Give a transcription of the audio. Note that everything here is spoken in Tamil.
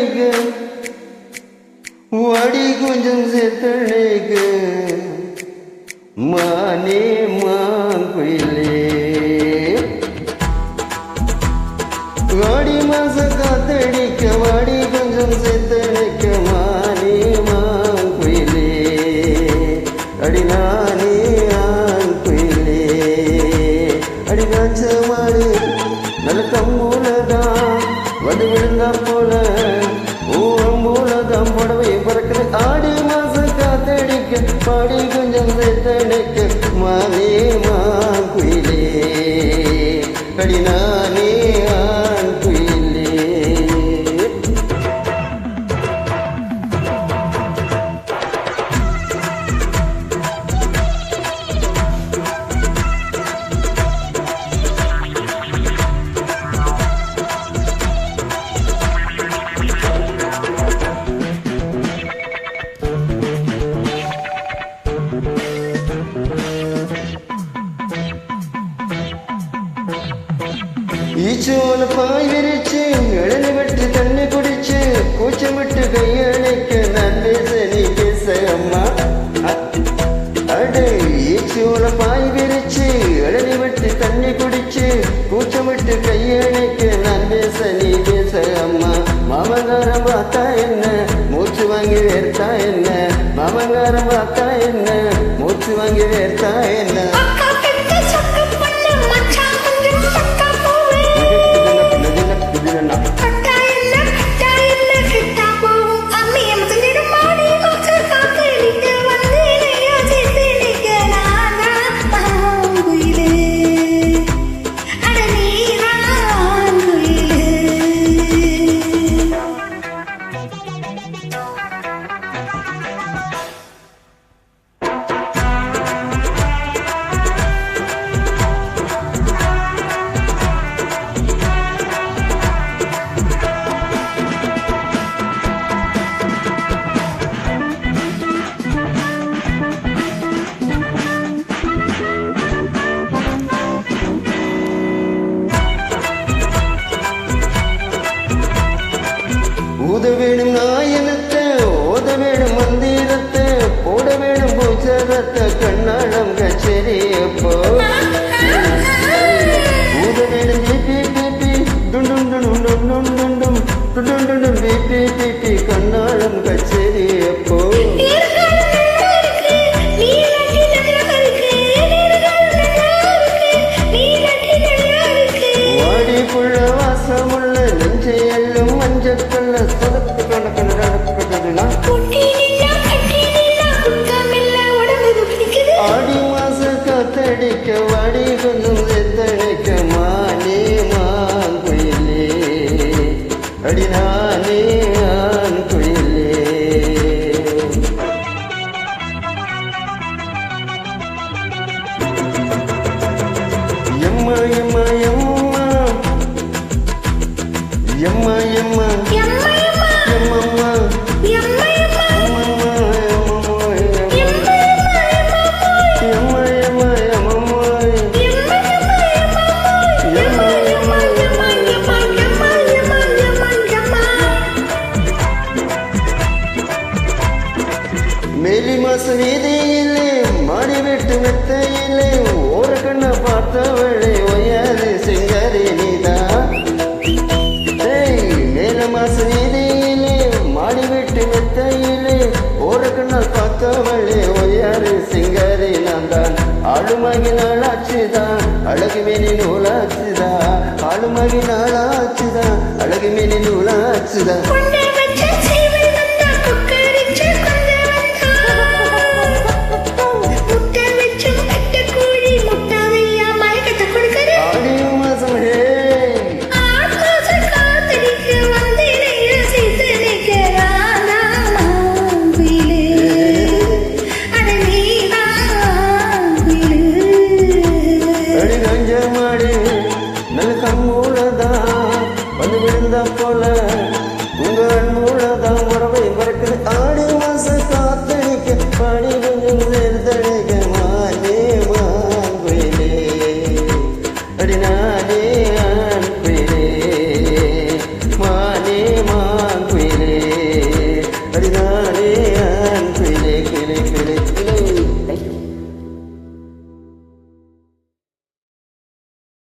காத்தடிக்க வாடி கொஞ்சம் சேர்த்தழைக்க மானே மாங்குயிலே வாடி மாச காத்தடிக்க வாடி கொஞ்சம் சேர்த்தழைக்க மானே மாங்குயிலே அடி நானே ஆண்குயிலே அடி காய்ச்ச மாடு நல்ல கம்மூலதான் வந்து விழுந்தா போல ஊரம்பூலதான் புடவை பறக்கிற ஆடி மாச காத்தடிக்க பாடி கொஞ்சம் சேர்த்தடைக்க மானே மாங்குயிலே அடி நானே ஆண்குயிலே ஈச்சோல பாய் விரிச்சு இளநி விட்டு தண்ணி குடிச்சு கூச்சமிட்டு கையழைக்க நான் பேச நீ பேச அம்மா அடு ஈச்சோல பாய் விரிச்சு இளநி விட்டு தண்ணி குடிச்சு கூச்சமிட்டு கையழைக்க நான் பேச நீ பேச அம்மா மாமங்காரம் பார்த்தா என்ன மூச்சு வாங்கி வேர்த்தா என்ன மாமங்காரம் பார்த்தா என்ன மூச்சு வாங்கி வேர்த்தா என்ன ஊத வேணும் நாயனத்தை ஓத வேணும் மந்திரத்தை போட வேணும் பூச்சரத்தை கண்ணாடம் கச்சேரி அப்போ ஊத வேணும் பிபி பிபி டுண்டும் டுண்டும் டுண்டும் டுண்டும் டுண்டும் டுண்டும் பிபி பிபி கண்ணாடம் கச்சேரி அப்போ வாடி புள்ள வாசமுள்ள நெஞ்சையல்லும் மஞ்சக்கல்ல சொதப்பு கணக்கணா ஆடி மாச காத்தடிக்க வாடி கொஞ்சம் சேர்த்தடைக்க மானே மாங்குயிலே அடி நானே ஆண்குயிலே எம்மா எம்மா எம்மா எம்மா எம்மா மேலி மாச வீதியிலே மாடி விட்டு மெத்தையிலே ஓர கண்ண பார்த்தவளே ஒய்யாது சிங்காரி நீதான் மேல மாச வீதியிலே மாடி விட்டு மெத்தையிலே ஓர கண்ண பார்த்தவளே ஒய்யாது சிங்காரி நான் தான் ஆளுமாகி நாளாச்சுதான் அழகு மேனி நூலாச்சுதான் ஆளுமாகி நாளாச்சுதான் அழகு மேனி நூலாச்சுதான் மாடி